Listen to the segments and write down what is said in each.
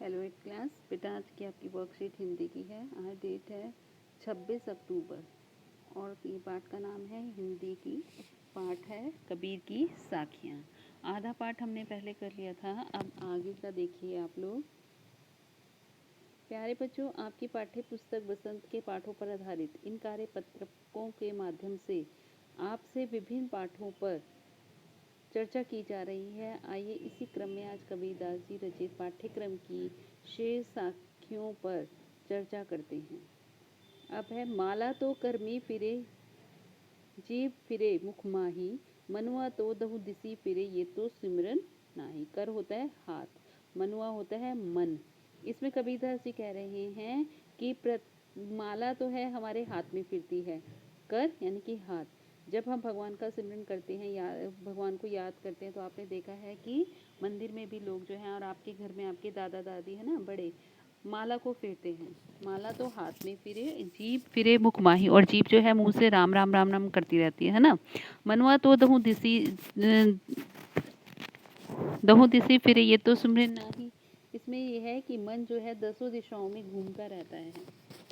Hello eight class. बेटा आज की आपकी वर्कशीट हिंदी की है। आज डेट है 26 अक्टूबर और ये पाठ का नाम है हिंदी की। पाठ है कबीर की साखियाँ। आधा पाठ हमने पहले कर लिया था, अब आगे का देखिए आप लोग। प्यारे बच्चों, आपकी पाठ्य पुस्तक बसंत के पाठों पर आधारित इन कार्यपत्रकों के माध्यम से आपसे विभिन्न पाठों पर चर्चा की जा रही है। आइए इसी क्रम में आज कबीरदास जी रचित पाठ्यक्रम की शेष साखियों पर चर्चा करते हैं। अब है माला तो करमी फिरे जीव फिरे मुख माही, मनुआ तो दहु दिसी फिरे ये तो सिमरन नाही। कर होता है हाथ, मनुआ होता है मन। इसमें कबीरदास जी कह रहे हैं कि माला तो है हमारे हाथ में फिरती है, कर यानी कि हाथ। जब हम भगवान का सिमरन करते हैं या भगवान को याद करते हैं तो आपने देखा है कि मंदिर में भी लोग जो हैं और आपके घर में आपके दादा दादी है ना बड़े, माला को फेरते हैं। माला तो हाथ में फिरे, जीभ फिरे मुख माही, और जीभ जो है मुंह से राम राम राम राम करती रहती है ना। मनुआ तो दहु दिसी फिरे ये तो सुमरे नाही। इसमें यह है कि मन जो है 10 दिशाओं में घूमता रहता है,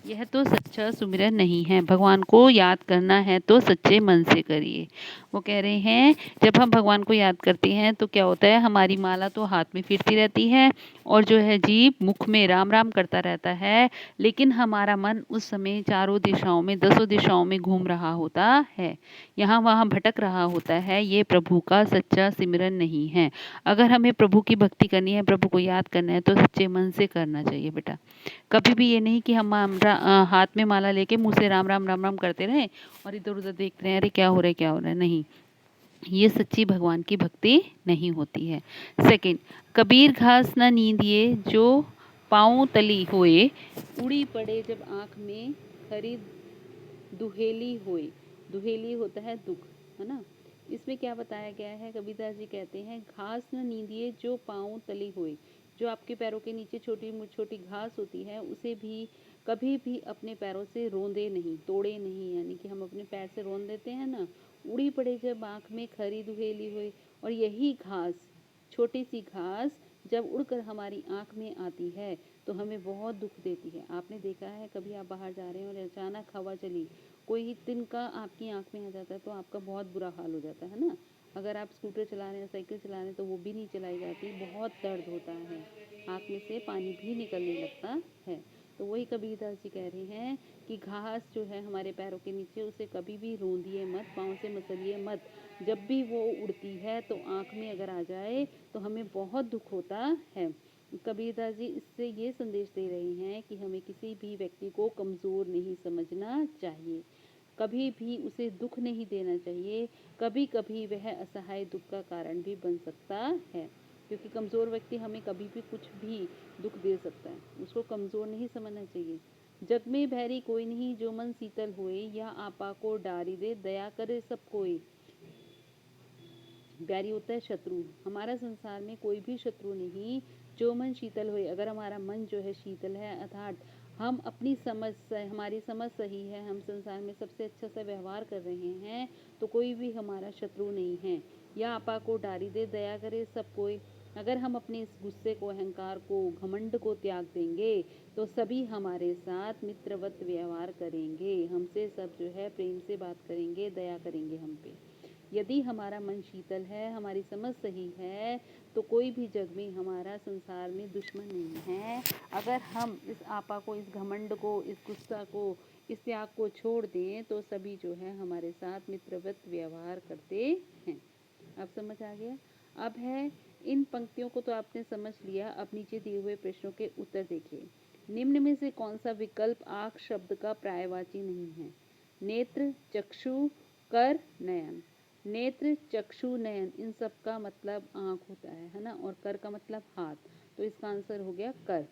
यह तो सच्चा सुमिरन नहीं है। भगवान को याद करना है तो सच्चे मन से करिए। वो कह रहे हैं जब हम भगवान को याद करते हैं तो क्या होता है, हमारी माला तो हाथ में फिरती रहती है और जो है जीभ मुख में राम राम करता रहता है, लेकिन हमारा मन उस समय चारों दिशाओं में 10 दिशाओं में घूम रहा होता है, यहाँ वहाँ भटक रहा होता है। ये प्रभु का सच्चा सिमरन नहीं है। अगर हमें प्रभु की भक्ति करनी है, प्रभु को याद करना है तो सच्चे मन से करना चाहिए बेटा। कभी भी ये नहीं कि हम हाथ में माला लेके मुंह से राम राम राम राम करते रहें और इधर उधर देखते रहें, अरे क्या हो रहा है क्या हो रहा है। नहीं, ये सच्ची भगवान की भक्ति नहीं होती है। सेकंड, कबीर घास न नींदिए जो पाँव तली होए, उड़ी पड़े जब आँख में खरी दुहेली होए। दुहेली होता है दुख, है ना। इसमें क्या बताया गया है, कबीरदास जी कहते हैं घास न नींदिए जो पाँव तली होए। जो आपके पैरों के नीचे छोटी छोटी घास होती है उसे भी कभी भी अपने पैरों से रोंदे नहीं, तोड़े नहीं। यानी कि हम अपने पैर से रोंद देते हैं ना। उड़ी पड़े जब आँख में खरी दुहेली होए, और यही घास, छोटी सी घास जब उड़कर हमारी आँख में आती है तो हमें बहुत दुख देती है। आपने देखा है कभी आप बाहर जा रहे हैं और अचानक हवा चली, कोई तिनका आपकी आँख में आ जाता है तो आपका बहुत बुरा हाल हो जाता है ना। अगर आप स्कूटर चला रहे हैं, साइकिल चला रहे हैं तो वो भी नहीं चलाई जाती, बहुत दर्द होता है, आँख में से पानी भी निकलने लगता है। तो वही कबीरदास जी कह रहे हैं कि घास जो है हमारे पैरों के नीचे, उसे कभी भी रोंदिए मत, पाँव से मसलिए मत। जब भी वो उड़ती है तो आँख में अगर आ जाए तो हमें बहुत दुख होता है। कबीरदास जी इससे ये संदेश दे रहे हैं कि हमें किसी भी व्यक्ति को कमज़ोर नहीं समझना चाहिए, कभी भी उसे दुख नहीं देना चाहिए। कभी कभी वह असहाय दुख का कारण भी बन सकता है, क्योंकि कमज़ोर व्यक्ति हमें कभी भी कुछ भी दुख दे सकता है, उसको कमज़ोर नहीं समझना चाहिए। जग में भैरी कोई नहीं जो मन शीतल होए, या आपा को डारी दे दया करे सब कोई। बैरी होता है शत्रु। हमारा संसार में कोई भी शत्रु नहीं जो मन शीतल होए। अगर हमारा मन जो है शीतल है, अर्थात हम अपनी समझ से, हमारी समझ सही है, हम संसार में सबसे अच्छा सा व्यवहार कर रहे हैं, तो कोई भी हमारा शत्रु नहीं है। या आपा को डारी दे दया करे सब कोई। अगर हम अपने इस गुस्से को, अहंकार को, घमंड को त्याग देंगे तो सभी हमारे साथ मित्रवत व्यवहार करेंगे, हमसे सब जो है प्रेम से बात करेंगे, दया करेंगे हम पे। यदि हमारा मन शीतल है, हमारी समझ सही है, तो कोई भी जग में हमारा संसार में दुश्मन नहीं है। अगर हम इस आपा को, इस घमंड को, इस गुस्सा को, इस त्याग को छोड़ दें तो सभी जो है हमारे साथ मित्रवत व्यवहार करते हैं। अब समझ आ गया। अब है, इन पंक्तियों को तो आपने समझ लिया। अब नीचे दिए हुए प्रश्नों के उत्तर देखिए। निम्न में से कौन सा विकल्प आँख शब्द का पर्यायवाची नहीं है? नेत्र, चक्षु, कर, नयन। नेत्र, चक्षु, नयन, इन सब का मतलब आँख होता है ना, और कर का मतलब हाथ। तो इसका आंसर हो गया कर।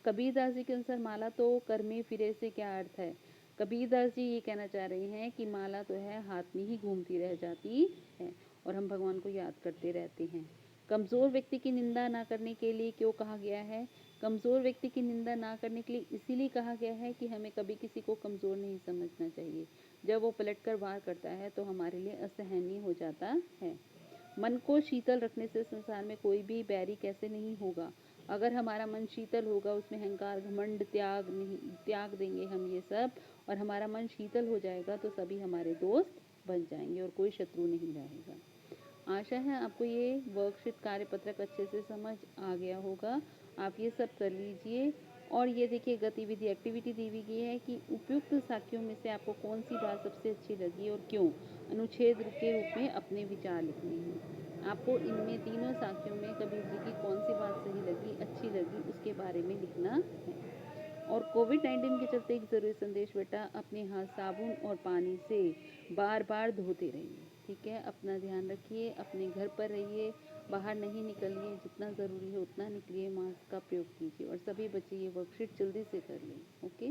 कबीरदास जी के अनुसार माला तो कर में फिरे से क्या अर्थ है? कबीरदास जी ये कहना चाह रहे हैं कि माला तो है हाथ में ही घूमती रह जाती है और हम भगवान को याद करते रहते हैं। कमज़ोर व्यक्ति की निंदा ना करने के लिए क्यों कहा गया है? कमज़ोर व्यक्ति की निंदा ना करने के लिए इसीलिए कहा गया है कि हमें कभी किसी को कमज़ोर नहीं समझना चाहिए। जब वो पलट कर वार करता है तो हमारे लिए असहनीय हो जाता है। मन को शीतल रखने से संसार में कोई भी बैरी कैसे नहीं होगा? अगर हमारा मन शीतल होगा, उसमें अहंकार घमंड त्याग देंगे हम ये सब, और हमारा मन शीतल हो जाएगा तो सभी हमारे दोस्त बन जाएंगे और कोई शत्रु नहीं रहेगा। आशा है आपको ये वर्कशीट कार्यपत्रक अच्छे से समझ आ गया होगा। आप ये सब कर लीजिए। और ये देखिए गतिविधि एक्टिविटी दी हुई गई है कि उपयुक्त साक्ष्यों में से आपको कौन सी बात सबसे अच्छी लगी और क्यों। अनुच्छेद के रूप में अपने विचार लिखने हैं। आपको इनमें तीनों साक्ष्यों में कबीर जी की कौन सी बात सही लगी, अच्छी लगी, उसके बारे में लिखना है। और कोविड-19 के चलते एक ज़रूरी संदेश बेटा, अपने हाथ साबुन और पानी से बार बार धोते रहिए। ठीक है, अपना ध्यान रखिए, अपने घर पर रहिए, बाहर नहीं निकलिए, जितना ज़रूरी है उतना निकलिए, मास्क का प्रयोग कीजिए और सभी बच्चे ये वर्कशीट जल्दी से कर लें। ओके।